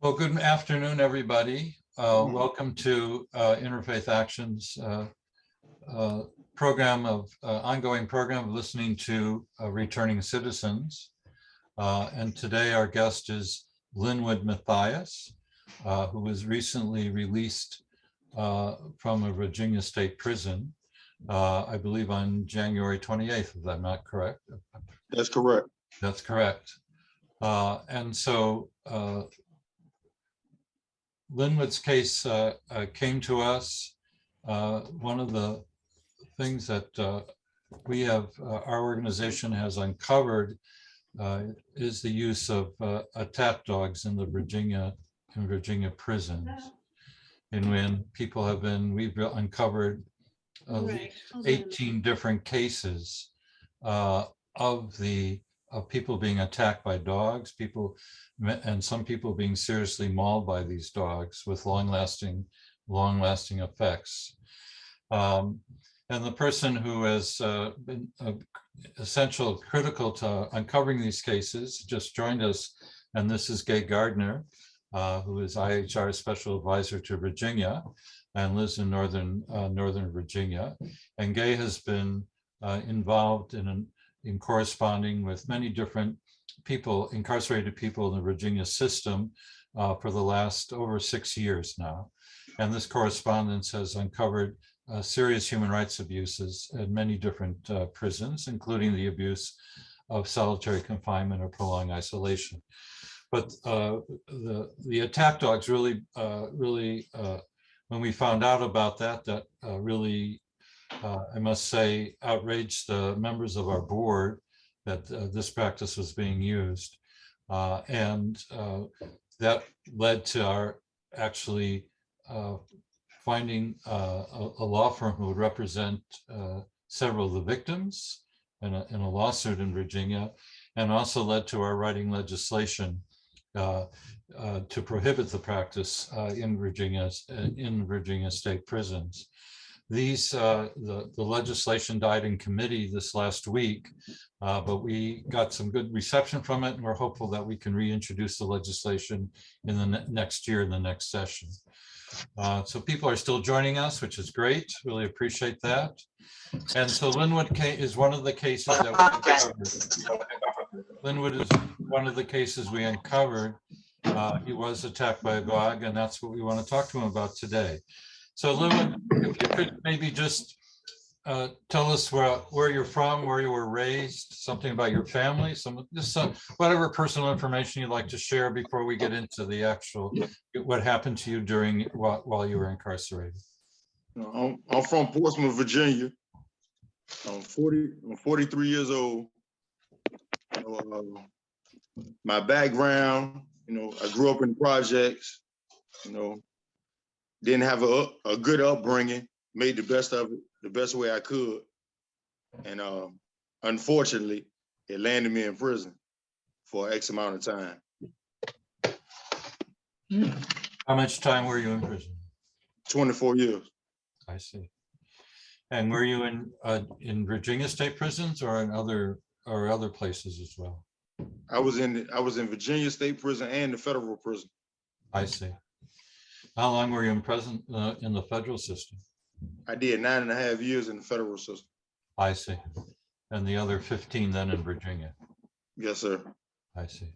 Well, good afternoon, everybody. Welcome to Interfaith Action's ongoing program of listening to returning citizens. And today our guest is Linwood Mathias, who was recently released from a Virginia state prison, I believe on January 28th, if I'm not correct. That's correct. That's correct. And so Linwood's case came to us. One of the things that we have, our organization has uncovered is the use of attack dogs in the Virginia prisons. And when people have been, we've uncovered 18 different cases of people being attacked by dogs, and some people being seriously mauled by these dogs with long-lasting effects. And the person who has been essential, critical to uncovering these cases just joined us, and this is Gay Gardner, who is IAHR Special Advisor to Virginia and lives in Northern Virginia. And Gay has been involved in corresponding with many different people, incarcerated people in the Virginia system for the last over 6 years now. And this correspondence has uncovered serious human rights abuses in many different prisons, including the abuse of solitary confinement or prolonged isolation. But the attack dogs really, when we found out about that really, I must say, outraged the members of our board that this practice was being used. And that led to our actually finding a law firm who would represent several of the victims in a lawsuit in Virginia, and also led to our writing legislation to prohibit the practice in Virginia state prisons. The legislation died in committee this last week, but we got some good reception from it, and we're hopeful that we can reintroduce the legislation in the next year in the next session. So people are still joining us, which is great. Really appreciate that. And so Linwood is one of the cases that we uncovered. Linwood is one of the cases we uncovered. He was attacked by a dog, and that's what we want to talk to him about today. So Linwood, if you could maybe just tell us where you're from, where you were raised, something about your family, whatever personal information you'd like to share before we get into the actual, what happened to you while you were incarcerated. I'm from Portsmouth, Virginia. I'm 43 years old. My background, I grew up in projects, didn't have a good upbringing, made the best of it, the best way I could. And unfortunately, it landed me in prison for X amount of time. How much time were you in prison? 24 years. I see. And were you in Virginia state prisons or in other places as well? I was in Virginia state prison and the federal prison. I see. How long were you in prison in the federal system? I did 9.5 years in the federal system. I see. And the other 15 then in Virginia? Yes, sir. I see.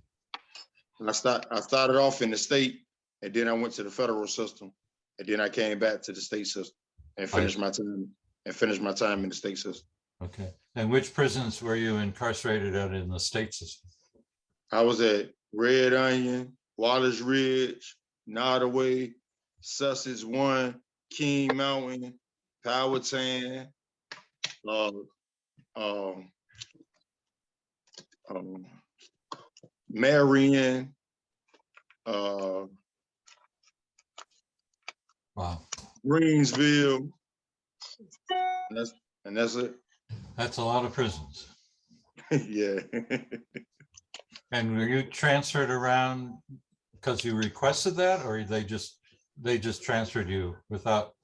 I started off in the state, and then I went to the federal system, and then I came back to the state system and finished my time in the state system. Okay. And which prisons were you incarcerated at in the state system? I was at Red Onion, Wallace Ridge, Nottaway, Sussex 1, King Mountain, Powhatan, Marion. Wow. Greensville. And that's it. That's a lot of prisons. Yeah. And were you transferred around because you requested that, or they just transferred you without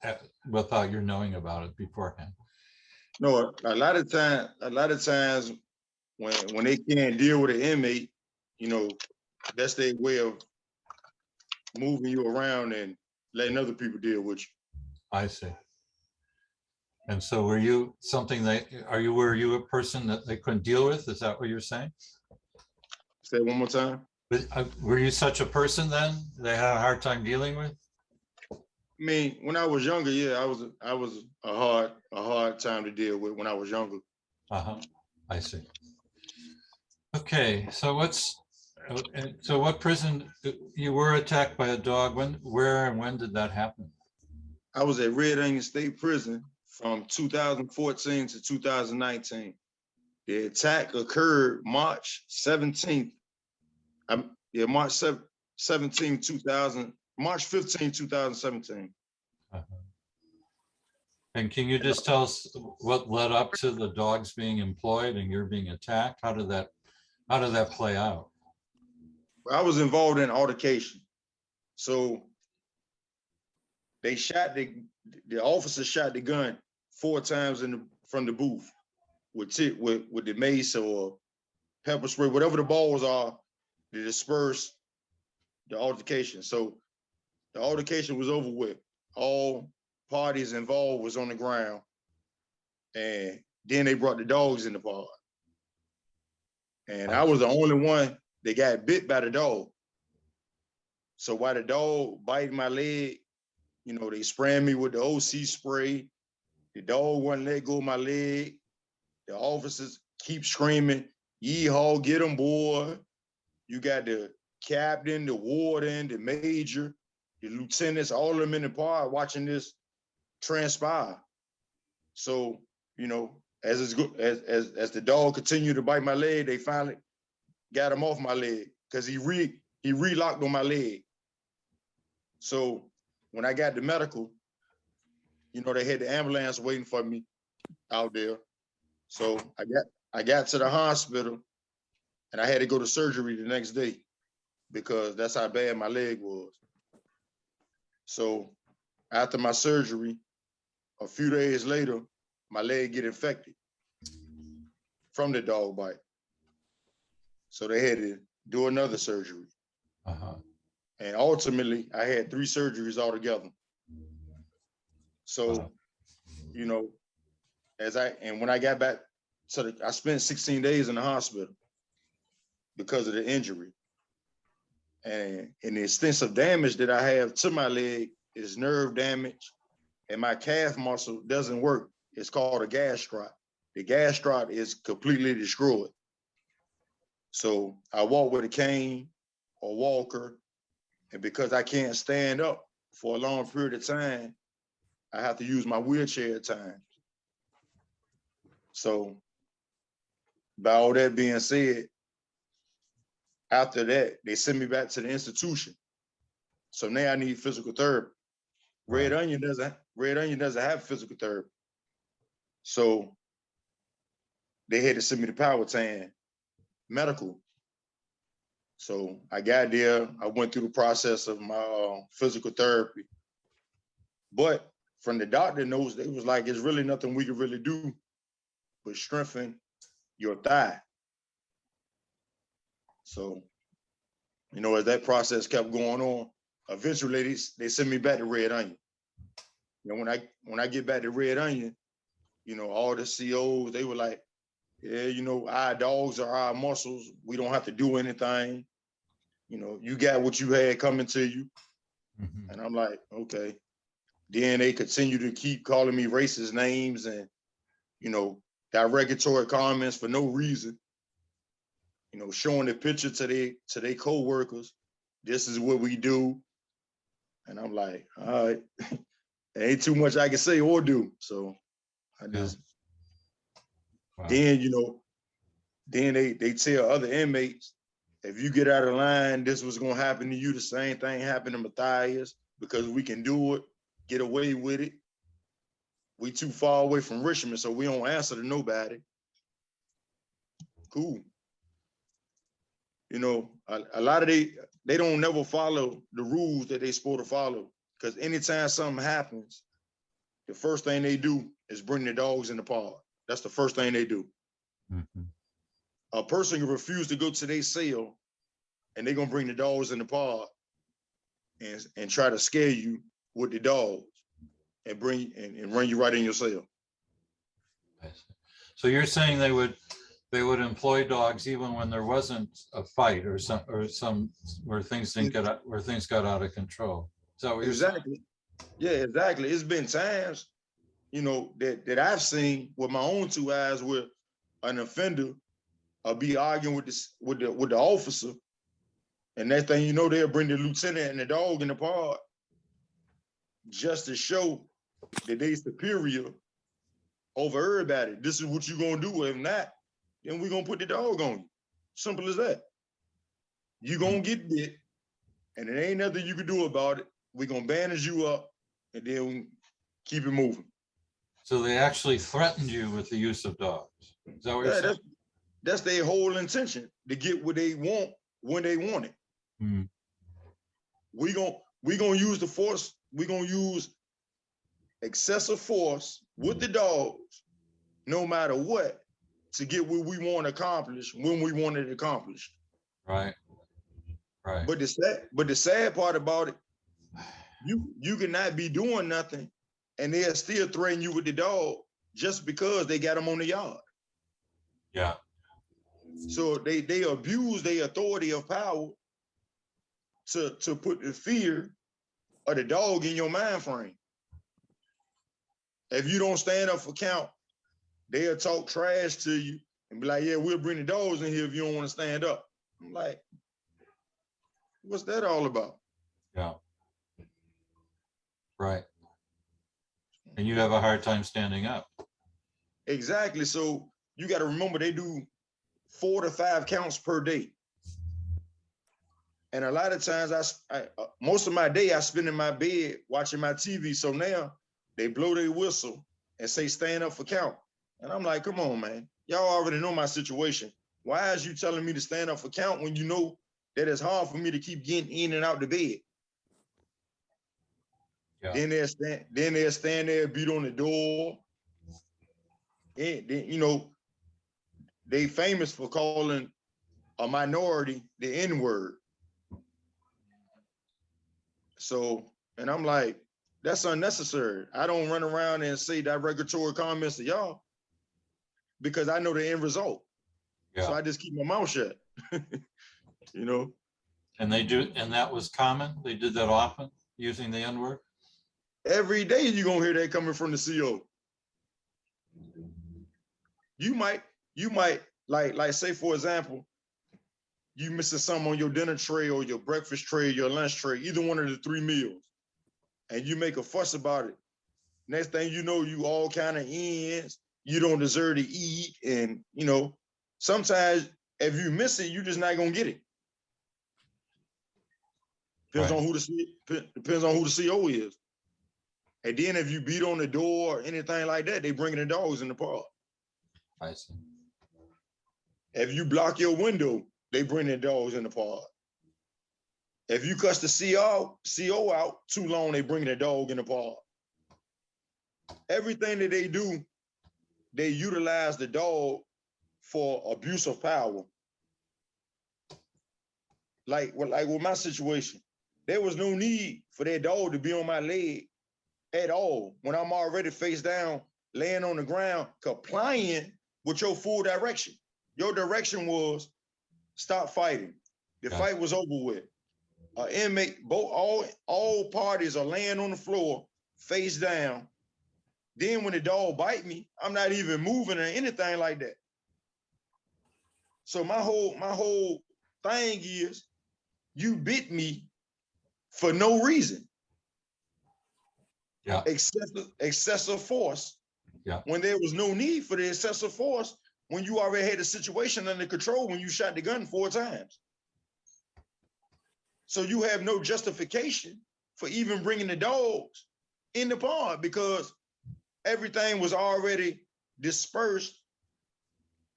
your knowing about it beforehand? No, a lot of times when they can't deal with an inmate, that's their way of moving you around and letting other people deal with you. I see. And so were you were you a person that they couldn't deal with? Is that what you're saying? Say it one more time. Were you such a person then they had a hard time dealing with? I mean, when I was younger, yeah, I was a hard time to deal with when I was younger. Uh-huh. I see. Okay, so what prison you were attacked by a dog? Where, and when did that happen? I was at Red Onion State Prison from 2014 to 2019. The attack occurred March 17th. March 17, 2000, March 15, 2017. Uh-huh. And can you just tell us what led up to the dogs being employed and you're being attacked? How did that play out? I was involved in altercation. So they shot the officer shot the gun 4 times from the booth with the mace or pepper spray, whatever the balls are, to disperse the altercation. So the altercation was over with. All parties involved was on the ground, and then they brought the dogs in the pod. And I was the only one that got bit by the dog. So while the dog biting my leg, you know, they spraying me with the OC spray. The dog wouldn't let go of my leg. The officers keep screaming, "Yeehaw, get him, boy." You got the captain, the warden, the major, the lieutenants, all of them in the pod watching this transpire. So, you know, as the dog continued to bite my leg, they finally got him off my leg because he relocked on my leg. So when I got the medical, you know, they had the ambulance waiting for me out there. So I got to the hospital and I had to go to surgery the next day because that's how bad my leg was. So after my surgery, a few days later, my leg get infected from the dog bite. So they had to do another surgery. Uh-huh. And ultimately, I had 3 surgeries altogether. So, you know, when I got back I spent 16 days in the hospital because of the injury. And the extensive damage that I have to my leg is nerve damage, and my calf muscle doesn't work. It's called a gastroc. The gastroc is completely destroyed. So I walk with a cane or walker, and because I can't stand up for a long period of time, I have to use my wheelchair at times. So by all that being said, after that, they sent me back to the institution. So now I need physical therapy. Red Onion doesn't have physical therapy. So they had to send me to Powhatan Medical. So I got there, I went through the process of my physical therapy. But from the doctor notes, they was like, it's really nothing we can really do but strengthen your thigh. So, you know, as that process kept going on, eventually they sent me back to Red Onion. You know, when I get back to Red Onion, you know, all the COs, they were like, yeah, you know, our dogs are our muscles. We don't have to do anything. You know, you got what you had coming to you. Mm-hmm. And I'm like, okay. Then they continue to keep calling me racist names and, you know, derogatory comments for no reason. You know, showing the picture to their co-workers. This is what we do. And I'm like, all right, there ain't too much I can say or do. So I just, Then, you know, then they tell other inmates, if you get out of line, this was gonna happen to you. The same thing happened to Mathias because we can do it, get away with it. We too far away from Richmond, so we don't answer to nobody. Cool. You know, a lot of they don't never follow the rules that they supposed to follow. Because anytime something happens, the first thing they do is bring the dogs in the pod. That's the first thing they do. Mm-hmm. A person can refuse to go to their cell and they're gonna bring the dogs in the pod and try to scare you with the dogs and run you right in your cell. So you're saying they would employ dogs even when there wasn't a fight or some where things didn't get out, where things got out of control. Is that what you're saying? Exactly. Yeah, exactly. It's been times, that I've seen with my own two eyes where an offender will be arguing with the officer, and next thing you know, they'll bring the lieutenant and the dog in the pod just to show that they superior over everybody. This is what you're gonna do. If not, then we're gonna put the dog on you. Simple as that. You're gonna get bit, and it ain't nothing you can do about it. We're gonna bandage you up, and then we keep it moving. So they actually threatened you with the use of dogs. Is that what you're saying? That's their whole intention, to get what they want when they want it. Hmm. We gonna use the force. We gonna use excessive force with the dogs, no matter what, to get what we want accomplished when we want it accomplished. Right. Right. But the sad part about it, you cannot be doing nothing, and they'll still threaten you with the dog just because they got them on the yard. Yeah. So they abuse their authority of power to put the fear of the dog in your mind frame. If you don't stand up for count, they'll talk trash to you and be like, yeah, we'll bring the dogs in here if you don't want to stand up. I'm like, what's that all about? Yeah. Right. And you have a hard time standing up. Exactly. So you got to remember, they do 4 to 5 counts per day. And a lot of times, most of my day I spend in my bed watching my TV. So now they blow their whistle and say, stand up for count. And I'm like, come on, man. Y'all already know my situation. Why is you telling me to stand up for count when you know that it's hard for me to keep getting in and out the bed? Yeah. Then they'll stand there, beat on the door. And then, they famous for calling a minority the N-word. So, and I'm like, that's unnecessary. I don't run around and say derogatory comments to y'all because I know the end result. Yeah. So I just keep my mouth shut. And they do, and that was common. They did that often, using the N-word. Every day you're gonna hear that coming from the CO. You might like say, for example, you missing something on your dinner tray or your breakfast tray, your lunch tray, either one of the 3 meals, and you make a fuss about it. Next thing you know, you all kind of ends, you don't deserve to eat. And, sometimes if you miss it, you're just not going to get it. Depends on who the CO is. And then if you beat on the door or anything like that, they bringing the dogs in the park. I see. If you block your window, they bring the dogs in the park. If you cuss the CO out too long, they bring the dog in the park. Everything that they do, they utilize the dog for abuse of power. Like with my situation, there was no need for that dog to be on my leg at all when I'm already face down, laying on the ground, complying with your full direction. Your direction was stop fighting. The fight was over with. Inmate, all parties are laying on the floor, face down. Then when the dog bite me, I'm not even moving or anything like that. So my whole thing is, you bit me for no reason. Yeah. Excessive force. Yeah. When there was no need for the excessive force, when you already had the situation under control when you shot the gun 4 times. So you have no justification for even bringing the dogs in the pond because everything was already dispersed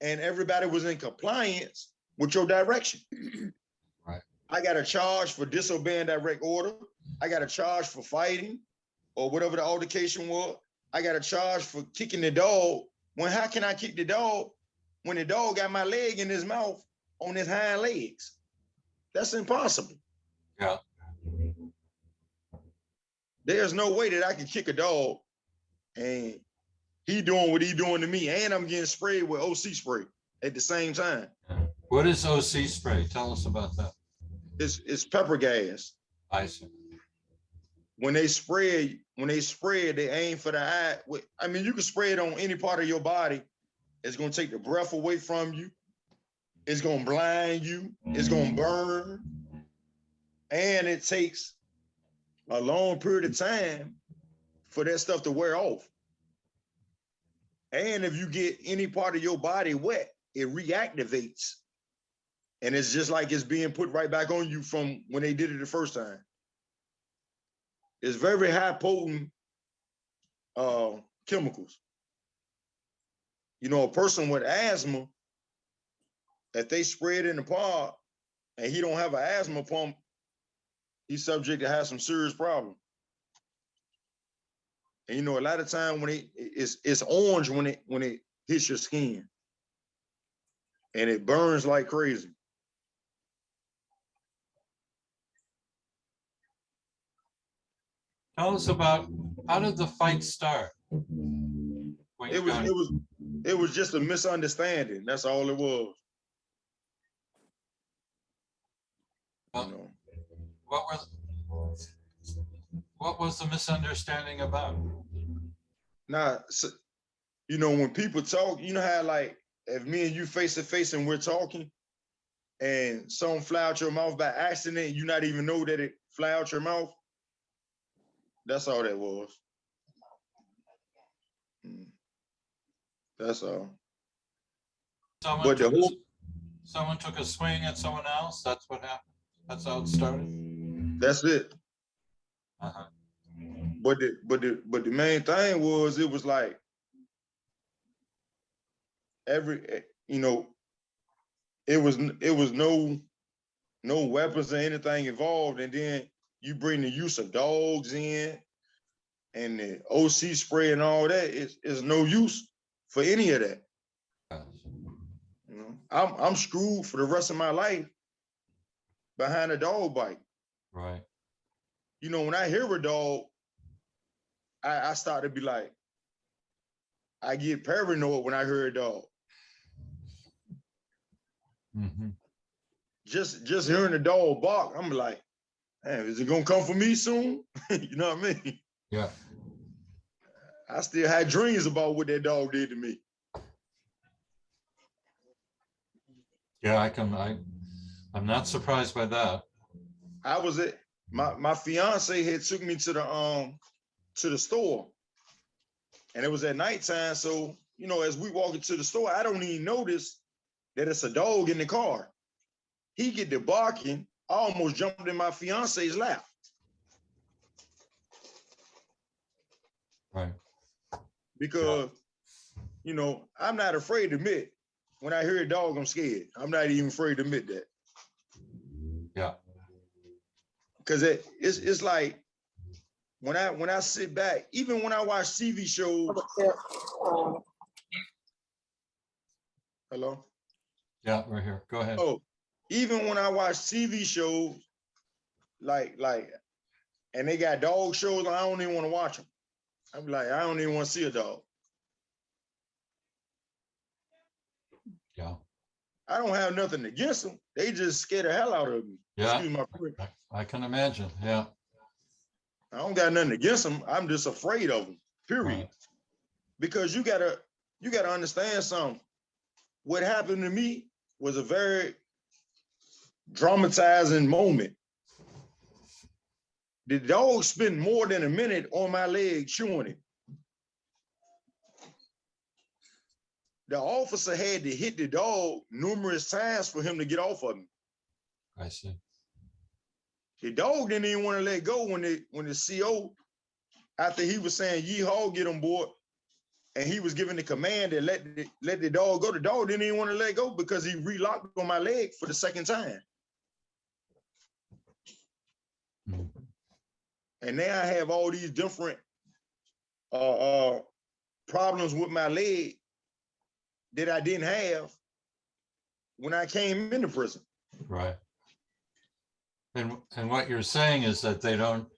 and everybody was in compliance with your direction. Right. I got a charge for disobeying direct order. I got a charge for fighting or whatever the altercation was. I got a charge for kicking the dog. How can I kick the dog when the dog got my leg in his mouth on his hind legs? That's impossible. Yeah. There's no way that I can kick a dog and he doing what he doing to me, and I'm getting sprayed with OC spray at the same time. What is OC spray? Tell us about that. It's pepper gas. I see. When they spray it, they aim for the eye. I mean, you can spray it on any part of your body. It's gonna take the breath away from you. It's gonna blind you. It's gonna burn. And it takes a long period of time for that stuff to wear off. And if you get any part of your body wet, it reactivates. And it's just like it's being put right back on you from when they did it the first time. It's very high potent chemicals. You know, a person with asthma, if they spray it in the pod and he don't have an asthma pump, he's subject to have some serious problems. And you know, a lot of time when it's orange when it hits your skin, and it burns like crazy. Tell us about, how did the fight start? It was just a misunderstanding. That's all it was. Well, You know. What was the misunderstanding about? Now, so, you know, when people talk, you know how like if me and you face to face and we're talking, and something fly out your mouth by accident, you not even know that it fly out your mouth. That's all that was. That's all. Someone took a swing at someone else. That's what happened. That's how it started. That's it. Uh-huh. But the main thing was, it was like you know, it was no weapons or anything involved, and then you bring the use of dogs in and the OC spray and all that. Is no use for any of that. You know, I'm screwed for the rest of my life behind a dog bite. Right. You know, when I hear a dog, I start to be like, I get paranoid when I hear a dog. Mm-hmm. Just hearing a dog bark, I'm like, man, is it gonna come for me soon? You know what I mean? Yeah. I still had dreams about what that dog did to me. Yeah, I'm not surprised by that. I was at my fiance had took me to the store, and it was at nighttime. So, you know, as we walk into the store, I don't even notice that it's a dog in the car. He get to barking. I almost jumped in my fiance's lap. Right. Because, you know, I'm not afraid to admit when I hear a dog, I'm scared. I'm not even afraid to admit that. Yeah. Because it's like when I sit back, even when I watch TV shows. Hello? Yeah, right here. Go ahead. Oh, even when I watch TV shows, like, and they got dog shows, I don't even want to watch them. I'm like, I don't even want to see a dog. Yeah. I don't have nothing against them. They just scare the hell out of me. Yeah. Excuse my French. I can imagine. Yeah. I don't got nothing against them. I'm just afraid of them. Period. Right. Because you gotta understand something. What happened to me was a very dramatizing moment. The dog spent more than a minute on my leg chewing it. The officer had to hit the dog numerous times for him to get off of me. I see. The dog didn't even want to let go when the CO, after he was saying, "Yeehaw, get on board," and he was giving the command to let the dog go. The dog didn't even want to let go because he relocked on my leg for the second time. Mm-hmm. And now I have all these different problems with my leg that I didn't have when I came into prison. Right. And what you're saying is that they don't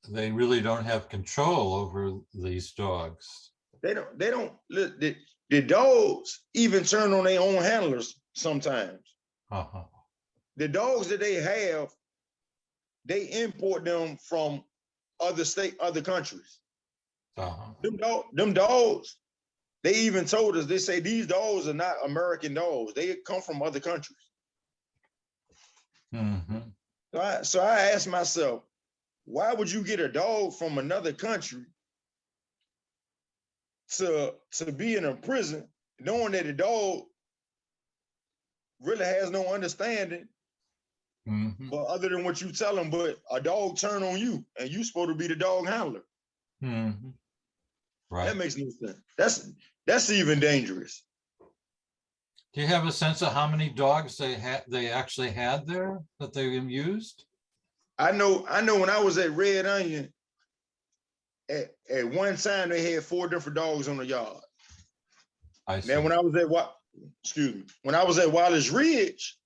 they really don't have control over these dogs. They don't, look, the dogs even turn on their own handlers sometimes. Uh-huh. The dogs that they have, they import them from other countries. Uh-huh. Them dogs, they even told us, they say these dogs are not American dogs. They come from other countries. Mm-hmm. So I asked myself, why would you get a dog from another country to be in a prison, knowing that the dog really has no understanding, Mm-hmm. but other than what you tell them, but a dog turn on you and you supposed to be the dog handler. Mm-hmm. Right. That makes no sense. That's even dangerous. Do you have a sense of how many dogs they actually had there that they used? I know when I was at Red Onion, at one time they had 4 different dogs on the yard. I see. Now when I was at Wallace Ridge,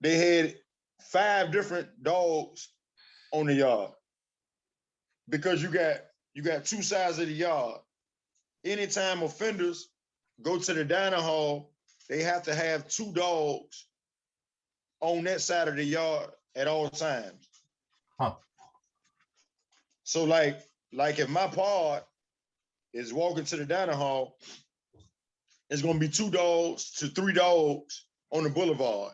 they had 5 different dogs on the yard. Because you got 2 sides of the yard. Anytime offenders go to the dining hall, they have to have 2 dogs on that side of the yard at all times. Huh. So like if my pod is walking to the dining hall, it's gonna be 2 dogs to 3 dogs on the boulevard.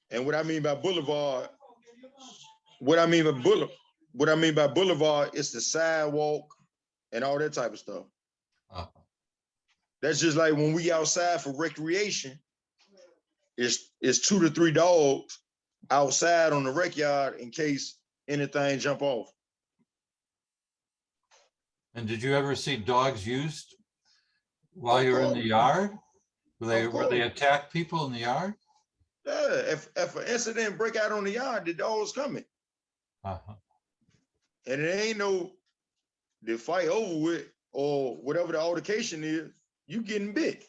And what I mean by boulevard is the sidewalk and all that type of stuff. Uh-huh. That's just like when we outside for recreation, it's 2 to 3 dogs outside on the rec yard in case anything jump off. And did you ever see dogs used while Of you were in course. the yard? Were course. they attack people in the yard? Yeah, if an incident break out on the yard, the dog's coming. Uh-huh. And it ain't no the fight over with or whatever the altercation is, you getting bit.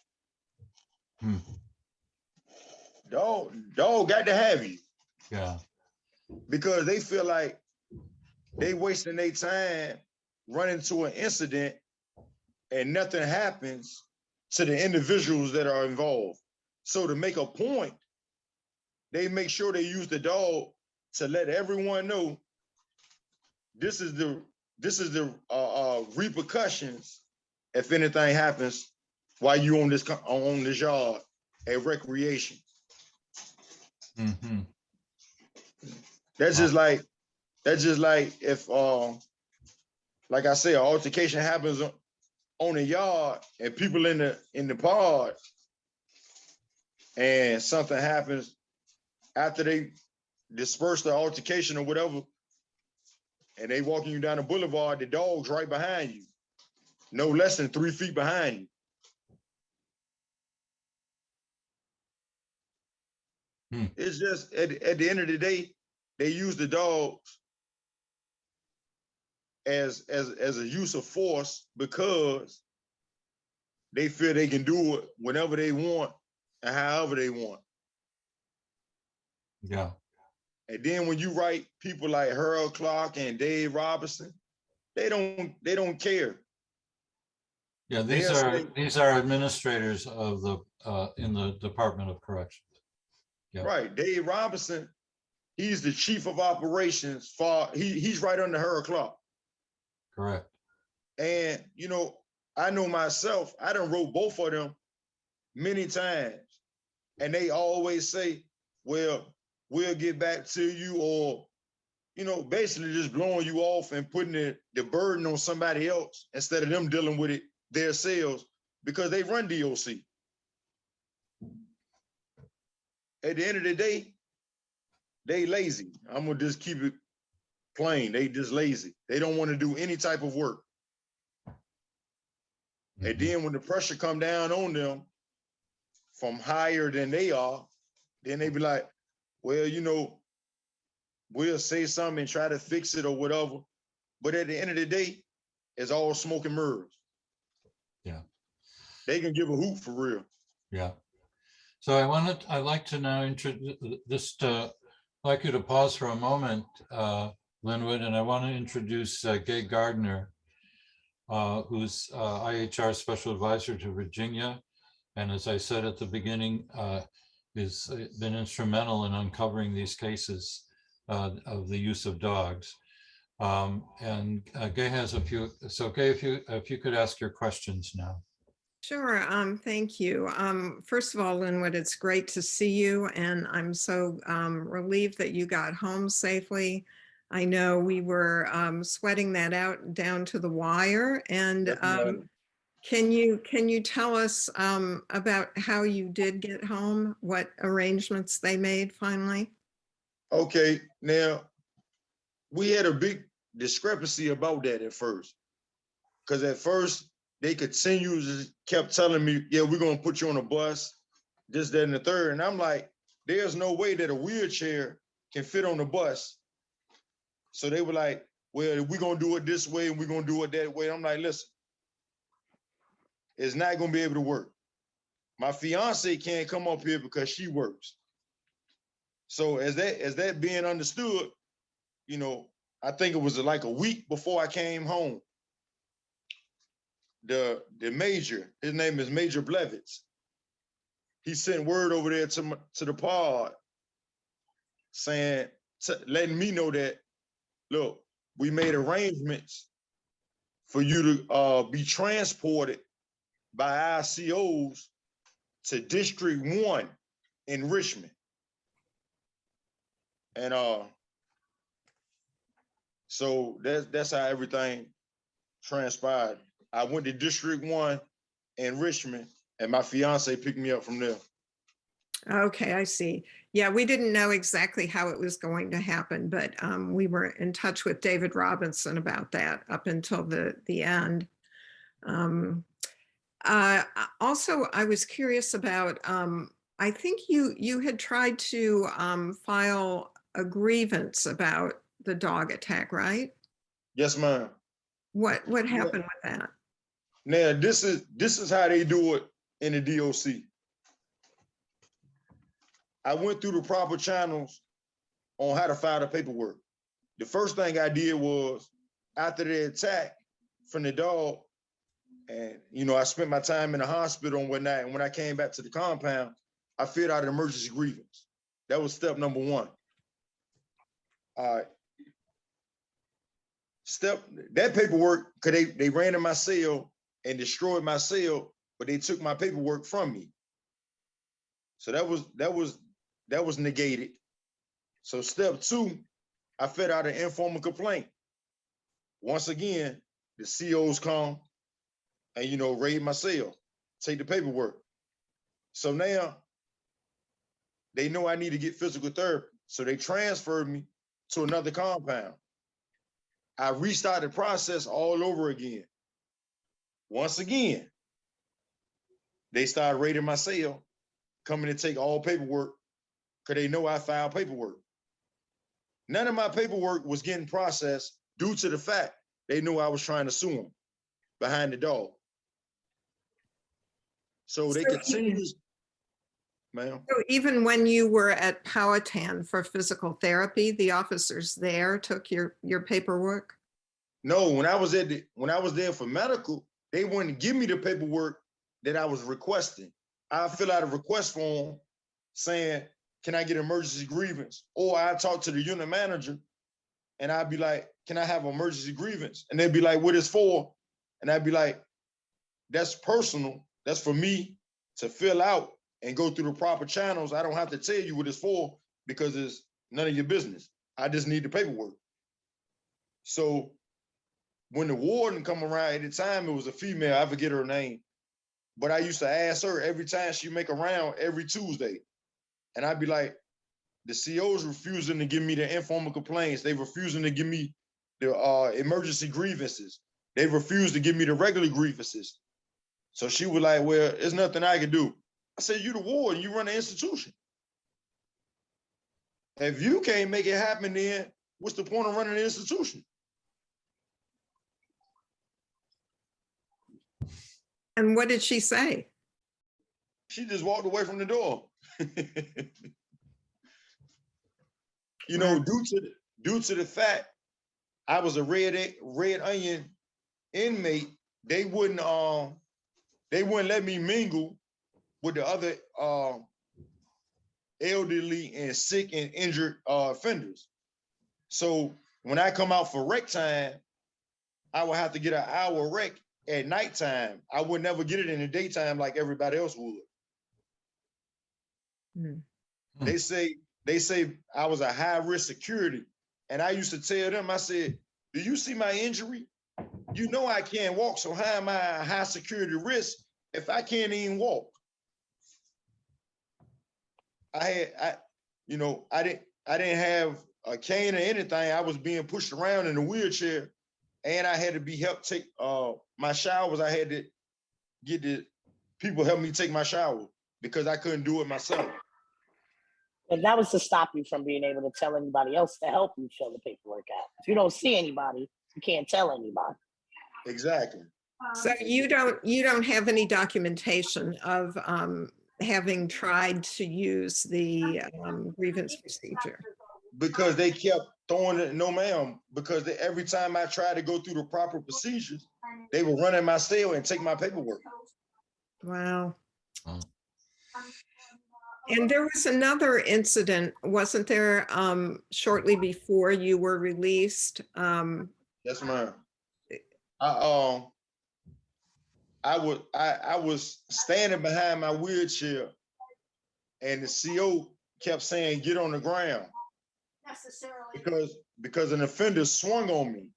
Hmm. Dog got to have you. Yeah. Because they feel like they wasting their time running to an incident and nothing happens to the individuals that are involved. So to make a point, they make sure they use the dog to let everyone know this is the repercussions if anything happens while you on this yard at recreation. Mm-hmm. That's just like if like I say, an altercation happens on the yard and people in the pod and something happens after they disperse the altercation or whatever, and they walking you down the boulevard, the dog's right behind you, no less than 3 feet behind you. Hmm. It's just at the end of the day, they use the dogs as a use of force because they feel they can do it whenever they want and however they want. Yeah. And then when you write people like Harold Clark and Dave Robinson, they don't care. Yeah, these are administrators of the in the Department of Corrections. Yeah. Right. Dave Robinson, he's the chief of operations for he's right under Harold Clark. Correct. And I know myself, I done wrote both of them many times. And they always say, well, we'll get back to you, or basically just blowing you off and putting the burden on somebody else instead of them dealing with it themselves because they run DOC. At the end of the day, they lazy. I'm gonna just keep it plain. They just lazy. They don't want to do any type of work. Mm-hmm. And then when the pressure come down on them from higher than they are, then they be like, well, we'll say something and try to fix it or whatever. But at the end of the day, it's all smoke and mirrors. Yeah. They can give a hoot for real. Yeah. So I'd like to now introduce, like you to pause for a moment. Linwood, and I want to introduce Gay Gardner, who's IHR Special Advisor to Virginia. And as I said at the beginning, has been instrumental in uncovering these cases of the use of dogs. And Gay has a few, so Gay, if you could ask your questions now. Sure. Thank you. First of all, Linwood, it's great to see you, and I'm so relieved that you got home safely. I know we were sweating that out down to the wire. And can you tell us about how you did get home? What arrangements they made finally? Okay, now we had a big discrepancy about that at first, because at first they continuously kept telling me, yeah, we're gonna put you on a bus, this, that, and the third. And I'm like, there's no way that a wheelchair can fit on the bus. So they were like, well, we're gonna do it this way and we're gonna do it that way. I'm like, listen, it's not gonna be able to work. My fiance can't come up here because she works. So as that being understood, you know, I think it was like a week before I came home. The major, his name is Major Blevitz. He sent word over there to the pod saying, letting me know that, look, we made arrangements for you to be transported by ICOs to District 1 in Richmond. And so that's how everything transpired. I went to District 1 in Richmond, and my fiance picked me up from there. Okay, I see. Yeah, we didn't know exactly how it was going to happen, but we were in touch with David Robinson about that up until the end. Also, I was curious about, I think you had tried to file a grievance about the dog attack, right? Yes, ma'am. What happened with that? Now, this is how they do it in the DOC. I went through the proper channels on how to file the paperwork. The first thing I did was, after the attack from the dog, and you know, I spent my time in the hospital and whatnot, and when I came back to the compound, I filled out an emergency grievance. That was step number one. All right. That paperwork, because they ran in my cell and destroyed my cell, but they took my paperwork from me. So that was negated. So step two, I filled out an informal complaint. Once again, the COs come and, you know, raid my cell, take the paperwork. So now they know I need to get physical therapy. So they transferred me to another compound. I restarted the process all over again. Once again, they started raiding my cell, coming to take all paperwork, because they know I filed paperwork. None of my paperwork was getting processed due to the fact they knew I was trying to sue them behind the dog. So they continue, ma'am. So even when you were at Powhatan for physical therapy, the officers there took your paperwork? No, when I was there for medical, they wouldn't give me the paperwork that I was requesting. I fill out a request form saying, can I get emergency grievance? Or I talk to the unit manager and I'd be like, can I have emergency grievance? And they'd be like, what is for? And I'd be like, that's personal. That's for me to fill out and go through the proper channels. I don't have to tell you what it's for because it's none of your business. I just need the paperwork. So when the warden come around, at the time it was a female, I forget her name, but I used to ask her every time she make a round every Tuesday. And I'd be like, the CO's refusing to give me the informal complaints. They refusing to give me the emergency grievances. They refuse to give me the regular grievances. So she was like, well, there's nothing I can do. I said, you the warden, you run the institution. If you can't make it happen, then what's the point of running the institution? And what did she say? She just walked away from the door. You know, due to the fact I was a red onion inmate, they wouldn't let me mingle with the other elderly and sick and injured offenders. So when I come out for rec time, I would have to get an hour rec at nighttime. I would never get it in the daytime like everybody else would. Hmm. They say I was a high risk security. And I used to tell them, I said, do you see my injury? You know I can't walk, so how am I a high security risk if I can't even walk? I didn't have a cane or anything. I was being pushed around in a wheelchair, and I had to be helped take my showers. I had to get the people help me take my shower because I couldn't do it myself. And that was to stop you from being able to tell anybody else to help you fill the paperwork out. If you don't see anybody, you can't tell anybody. Exactly. So you don't have any documentation of having tried to use the grievance procedure? Because they kept throwing it, no ma'am, because every time I tried to go through the proper procedures, they would run in my cell and take my paperwork. Wow. Oh. And there was another incident, wasn't there, shortly before you were released? Yes, ma'am. I was standing behind my wheelchair, and the CO kept saying, "Get on the ground," because an offender swung on me,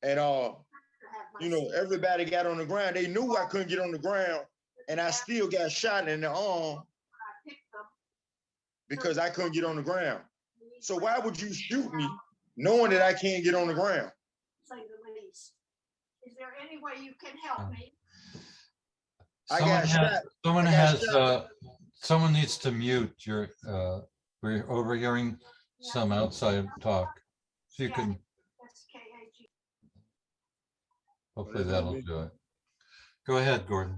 and everybody got on the ground. They knew I couldn't get on the ground, and I still got shot in the arm because I couldn't get on the ground. So why would you shoot me knowing that I can't get on the ground? Is there any way you can help me? Someone needs to mute your, we're overhearing some outside talk. So you can, hopefully that'll do it. Go ahead, Gordon.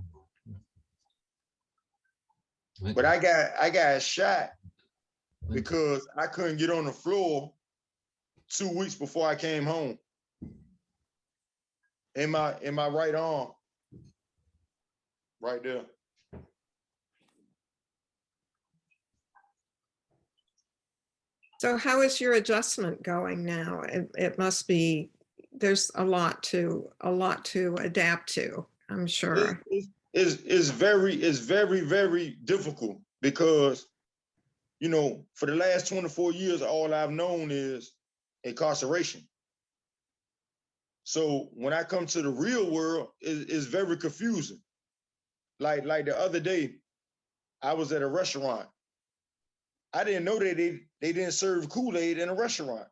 But I got shot because I couldn't get on the floor 2 weeks before I came home. In my right arm, right there. So how is your adjustment going now? It must be, there's a lot to adapt to, I'm sure. It's very, very difficult because, for the last 24 years, all I've known is incarceration. So when I come to the real world, it's very confusing. Like the other day, I was at a restaurant. I didn't know that they didn't serve Kool-Aid in a restaurant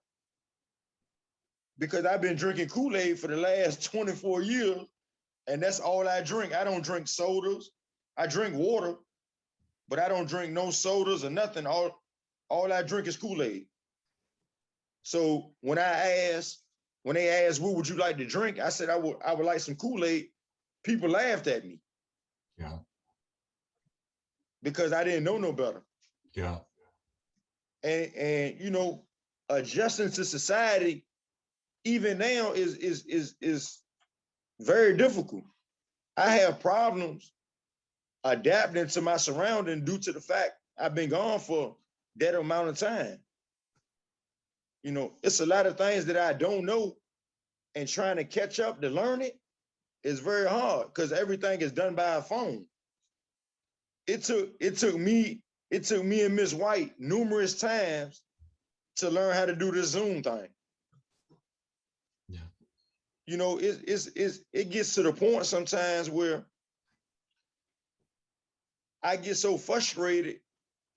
because I've been drinking Kool-Aid for the last 24 years, and that's all I drink. I don't drink sodas. I drink water, but I don't drink no sodas or nothing. All I drink is Kool-Aid. So when they asked, what would you like to drink? I said, I would like some Kool-Aid. People laughed at me. Yeah. Because I didn't know no better. Yeah. And adjusting to society, even now is very difficult. I have problems adapting to my surrounding due to the fact I've been gone for that amount of time. It's a lot of things that I don't know, and trying to catch up to learn it is very hard because everything is done by a phone. It took me and Miss White numerous times to learn how to do this Zoom thing. Yeah. It gets to the point sometimes where I get so frustrated,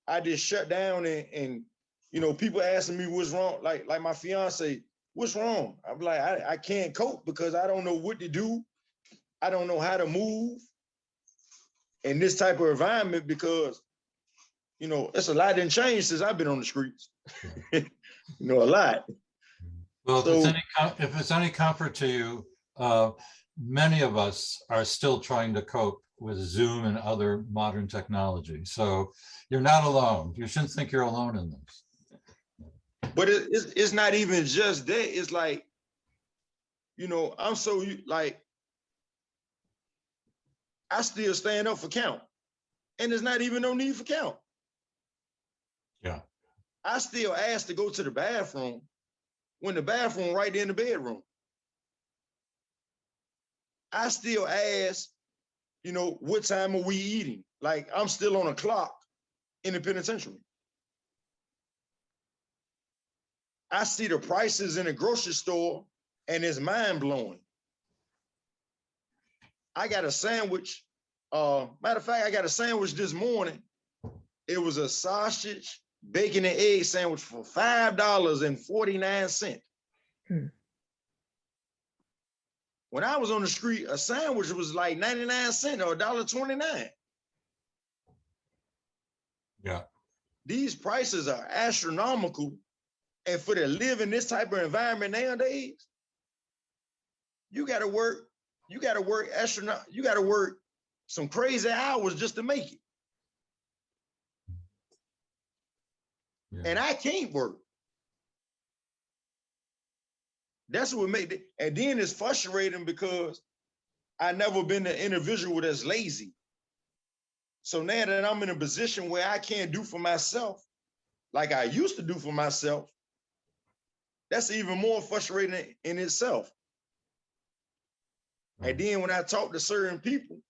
I just shut down and people asking me what's wrong, like my fiance, what's wrong? I'm like, I can't cope because I don't know what to do. I don't know how to move in this type of environment because, it's a lot didn't change since I've been on the streets. A lot. Well, So, if it's any comfort to you, many of us are still trying to cope with Zoom and other modern technology. So you're not alone. You shouldn't think you're alone in this. But it's not even just that. It's like, you know, I'm so like, I still stand up for count. And there's not even no need for count. Yeah. I still ask to go to the bathroom when the bathroom right there in the bedroom. I still ask, you know, what time are we eating? Like, I'm still on a clock in the penitentiary. I see the prices in the grocery store and it's mind blowing. I got a sandwich. Matter of fact, I got a sandwich this morning. It was a sausage, bacon, and egg sandwich for $5.49. When I was on the street, a sandwich was like 99 cents or $1.29. Yeah. These prices are astronomical. And for to live in this type of environment nowadays, you gotta work astronaut, you gotta work some crazy hours just to make it. Yeah. And I can't work. That's what made it. And then it's frustrating because I never been an individual that's lazy. So now that I'm in a position where I can't do for myself like I used to do for myself, that's even more frustrating in itself. And then when I talk to certain people,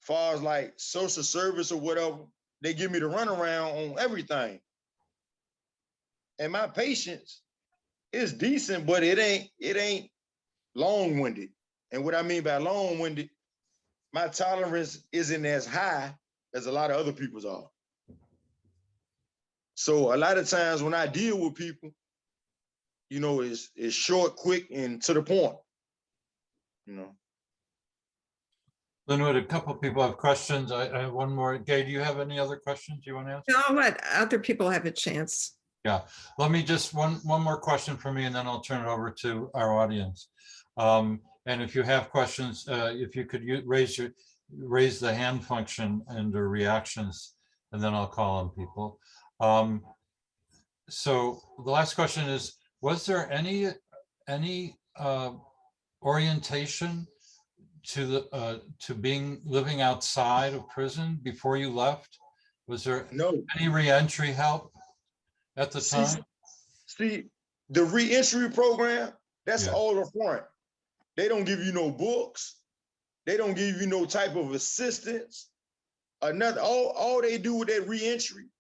as far as like social service or whatever, they give me the runaround on everything. And my patience is decent, but it ain't long-winded. And what I mean by long-winded, my tolerance isn't as high as a lot of other people's are. So a lot of times when I deal with people, you know, it's short, quick, and to the point, you know. Linwood, a couple of people have questions. I have one more. Gay, do you have any other questions you want to ask? No, I'll let other people have a chance. Yeah, let me just one more question for me, and then I'll turn it over to our audience. And if you have questions, if you could raise the hand function under reactions, and then I'll call on people. So the last question is: was there any orientation to the living outside of prison before you left? Was there No. any reentry help at the time? See, the reentry program, that's Yeah. all up front. They don't give you no books. They don't give you no type of assistance. All they do with that reentry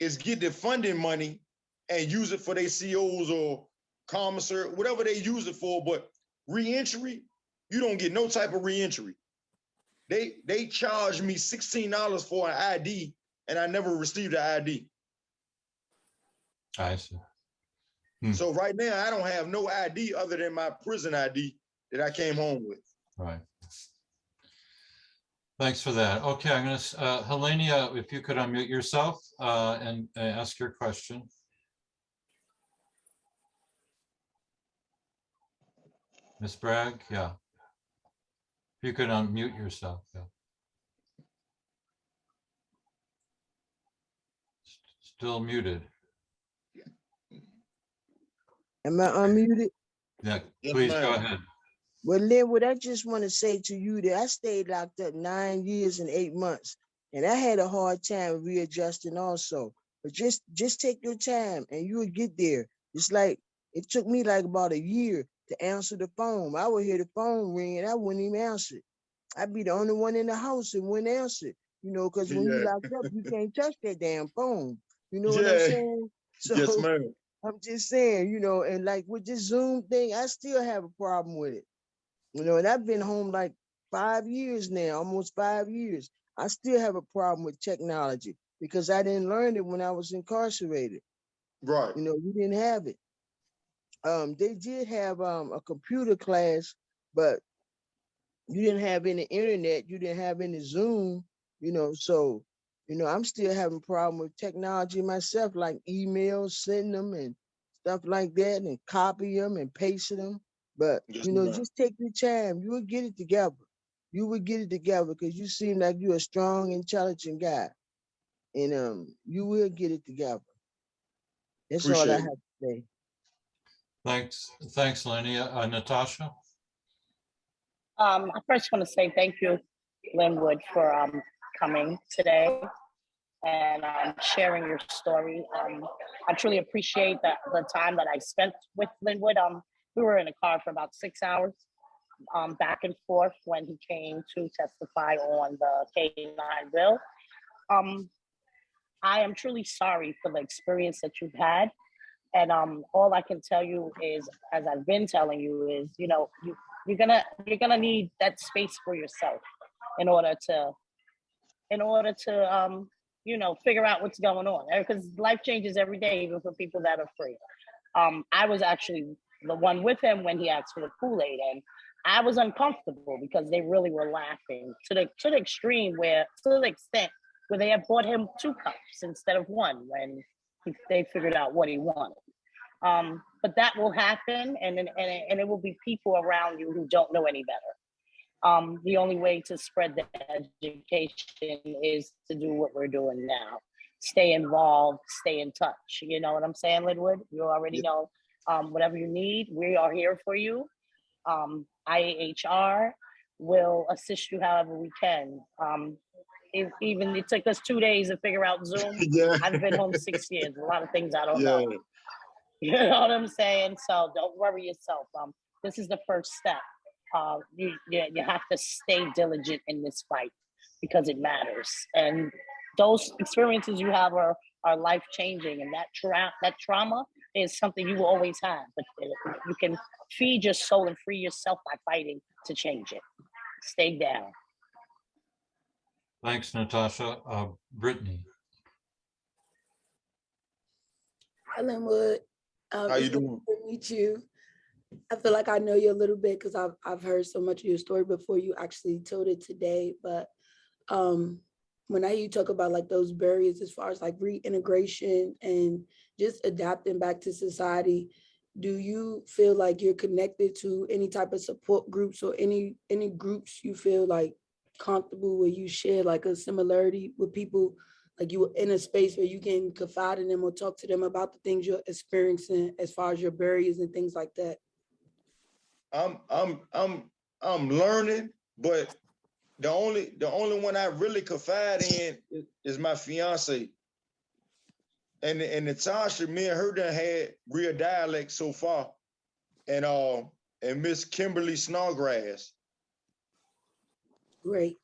is get the funding money and use it for their COs or commissary, whatever they use it for. But reentry, you don't get no type of reentry. They charged me $16 for an ID, and I never received an ID. I see. So right now, I don't have no ID other than my prison ID that I came home with. Right. Thanks for that. Okay, I'm going to, Helenia, if you could unmute yourself and ask your question. Ms. Bragg, yeah. If you could unmute yourself, yeah. Still muted. Am I unmuted? Yeah, Yes, please go ma'am. ahead. Well, Linwood, I just want to say to you that I stayed locked up 9 years and 8 months, and I had a hard time readjusting also. But just take your time, and you will get there. It's like it took me like about a year to answer the phone. I would hear the phone ring, and I wouldn't even answer it. I'd be the only one in the house and wouldn't answer it, you know, because when you Yeah. locked up, you can't touch that damn phone. You know what I'm Yeah. saying? So Yes, ma'am. I'm just saying, you know, and like with this Zoom thing, I still have a problem with it. You know, and I've been home like 5 years now, almost 5 years. I still have a problem with technology because I didn't learn it when I was incarcerated. Right. You know, we didn't have it. They did have a computer class, but you didn't have any internet, you didn't have any Zoom, you know, so, you know, I'm still having a problem with technology myself, like emails, sending them and stuff like that, and copy them and paste them. But, Yes, you know, ma'am. just take your time. You will get it together. You will get it together because you seem like you're a strong, intelligent guy. And you will get it together. That's all I Appreciate have it. to Namaste. Thanks, Lenny. Natasha? I first want to say thank you, Linwood, for coming today and sharing your story. I truly appreciate the time that I spent with Linwood. We were in a car for about 6 hours, back and forth when he came to testify on the K-9 bill. I am truly sorry for the experience that you've had. And all I can tell you is, as I've been telling you, is you're gonna need that space for yourself in order to figure out what's going on, because life changes every day, even for people that are free. I was actually the one with him when he asked for the Kool-Aid, and I was uncomfortable because they really were laughing to the extreme to the extent where they had bought him 2 cups instead of 1 when they figured out what he wanted. But that will happen, and it will be people around you who don't know any better. The only way to spread the education is to do what we're doing now. Stay involved, stay in touch. You know what I'm saying, Linwood? You already know. Whatever you need, we are here for you. IAHR will assist you however we can. Even it took us 2 days to figure out Zoom. Yeah. I've been home 6 years. A lot of things I don't Yeah. know. You know what I'm saying? So don't worry yourself. This is the first step. You have to stay diligent in this fight because it matters. And those experiences you have are life changing, and that trauma is something you will always have. But you can feed your soul and free yourself by fighting to change it. Stay down. Thanks, Natasha. Brittany? Hi, Linwood. How you It's good doing? to meet you. I feel like I know you a little bit because I've heard so much of your story before you actually told it today. But when I hear you talk about like those barriers as far as like reintegration and just adapting back to society, do you feel like you're connected to any type of support groups or any groups you feel like comfortable where you share like a similarity with people, like you were in a space where you can confide in them or talk to them about the things you're experiencing as far as your barriers and things like that? I'm learning, but the only one I really confide in is my fiance. And Natasha, me and her done had real dialect so far. And Miss Kimberly Snodgrass. Great.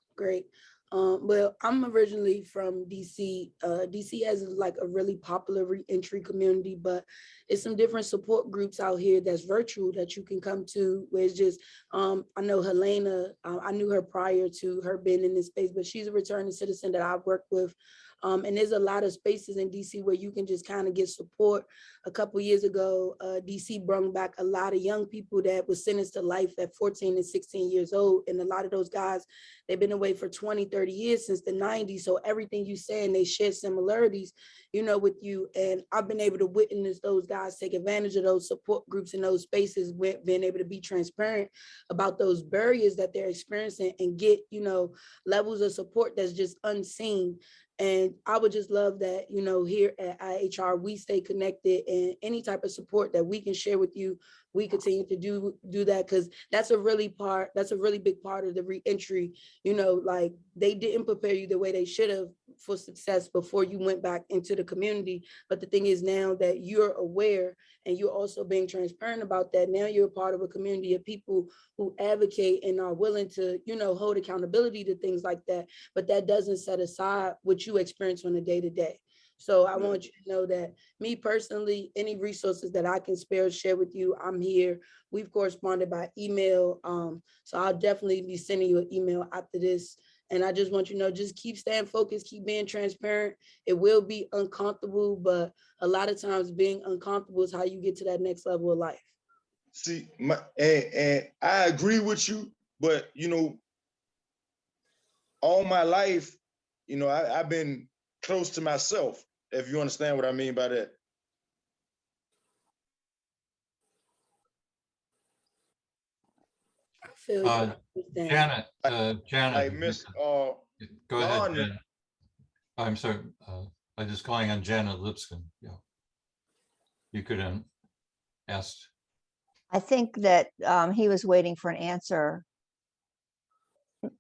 Well, I'm originally from DC. DC has like a really popular re-entry community, but it's some different support groups out here that's virtual that you can come to, where it's just, I know Helena, I knew her prior to her being in this space, but she's a returning citizen that I've worked with. And there's a lot of spaces in DC where you can just kind of get support. A couple of years ago, DC brought back a lot of young people that was sentenced to life at 14 and 16 years old. And a lot of those guys, they've been away for 20, 30 years since the 90s. So everything you saying, they share similarities, with you. And I've been able to witness those guys take advantage of those support groups in those spaces, being able to be transparent about those barriers that they're experiencing and get, levels of support that's just unseen. And I would just love that, here at IAHR, we stay connected, and any type of support that we can share with you, we continue to do that, because that's a really big part of the reentry. Like they didn't prepare you the way they should have for success before you went back into the community. But the thing is, now that you're aware and you're also being transparent about that, now you're a part of a community of people who advocate and are willing to, hold accountability to things like that. But that doesn't set aside what you experience on a day-to-day. So I want you to know that me personally, any resources that I can share with you, I'm here. We've corresponded by email. So I'll definitely be sending you an email after this. And I just want you to know, just keep staying focused, keep being transparent. It will be uncomfortable, but a lot of times being uncomfortable is how you get to that next level of life. See, and I agree with you, but all my life, I've been close to myself, if you understand what I mean by that. I feel you. Janet, Like Miss go ahead, Gardner. Janet. I'm sorry, I'm just calling on Janet Lipscomb. Yeah. you could ask. I think that he was waiting for an answer.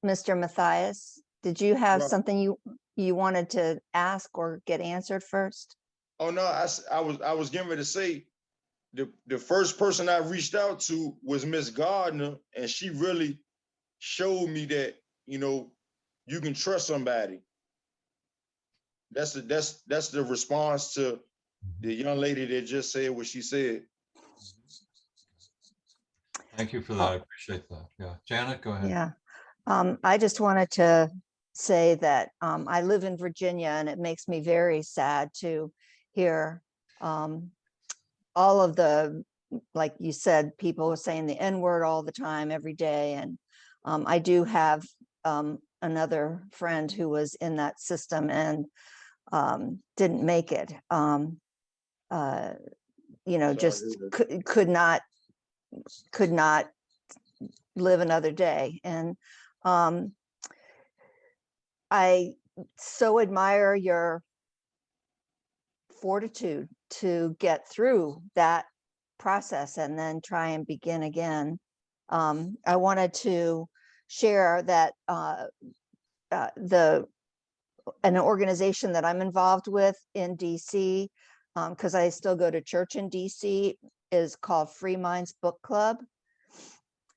Mr. Mathias, did you have Right. something you wanted to ask or get answered first? Oh no, I was getting ready to say the first person I reached out to was Miss Gardner, and she really showed me that, you know, you can trust somebody. That's the response to the young lady that just said what she said. Thank you for that. I appreciate that. Yeah. Janet, go ahead. Yeah. I just wanted to say that I live in Virginia, and it makes me very sad to hear all of the, like you said, people saying the N-word all the time, every day. And I do have another friend who was in that system and didn't make it. You know, Sorry, just Hilda. could not live another day. And I so admire your fortitude to get through that process and then try and begin again. I wanted to share that an organization that I'm involved with in DC, because I still go to church in DC, is called Free Minds Book Club.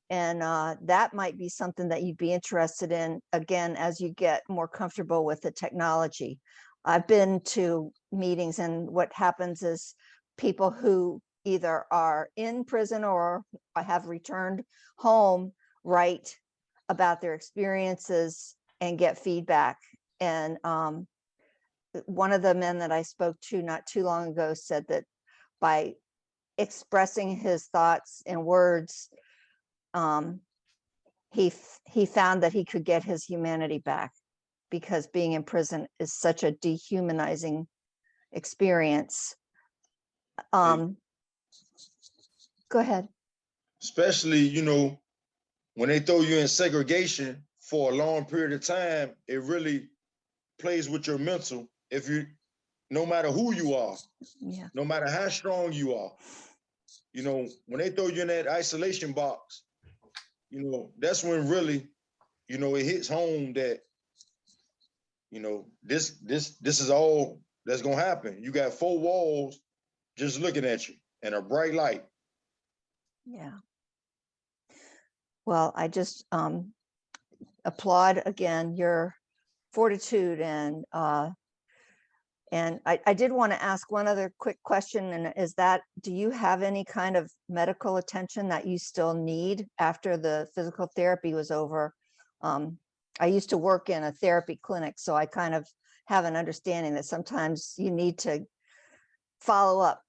And that might be something that you'd be interested in, again, as you get more comfortable with the technology. I've been to meetings, and what happens is people who either are in prison or have returned home write about their experiences and get feedback. And one of the men that I spoke to not too long ago said that by expressing his thoughts in words, he found that he could get his humanity back, because being in prison is such a dehumanizing experience. Go ahead. Especially, you know, when they throw you in segregation for a long period of time, it really plays with your mental. If you, no matter who you are, Yeah. no matter how strong you are, you know, when they throw you in that isolation box, you know, that's when really, you know, it hits home that, you know, this is all that's gonna happen. You got four walls just looking at you and a bright light. Yeah. Well, I just applaud again your fortitude, and I did want to ask one other quick question, and is that, do you have any kind of medical attention that you still need after the physical therapy was over? I used to work in a therapy clinic, so I kind of have an understanding that sometimes you need to follow up.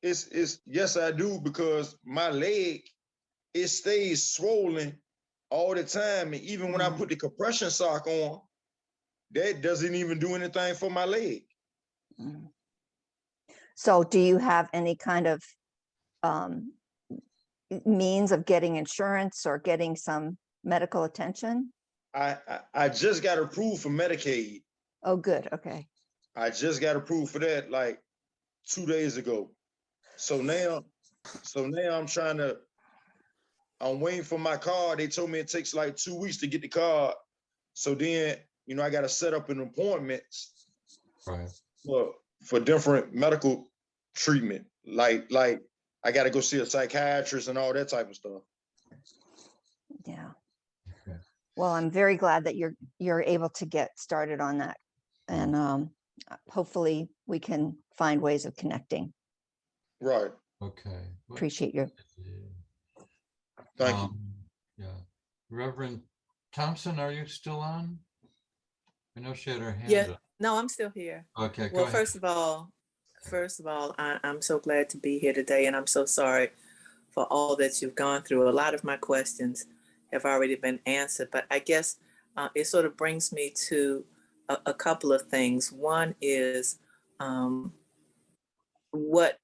It's yes, I do, because my leg, it stays swollen all the time. And even when I put the compression sock on, that doesn't even do anything for my leg. So do you have any kind of means of getting insurance or getting some medical attention? I just got approved for Medicaid. Oh, good. Okay. I just got approved for that like 2 days ago. So now I'm waiting for my card. They told me it takes like 2 weeks to get the card. So then, you know, I got to set up an appointment Right. for different medical treatment. Like I got to go see a psychiatrist and all that type of stuff. Yeah. Okay. Well, I'm very glad that you're able to get started on that, and hopefully we can find ways of connecting. Right. Okay. Appreciate you. Thank you. Yeah. Reverend Thompson, are you still on? I know she had her hand Yeah, up. no, I'm still here. Okay, go Well, ahead. first of all, I'm so glad to be here today, and I'm so sorry for all that you've gone through. A lot of my questions have already been answered, but I guess it sort of brings me to a couple of things. One is what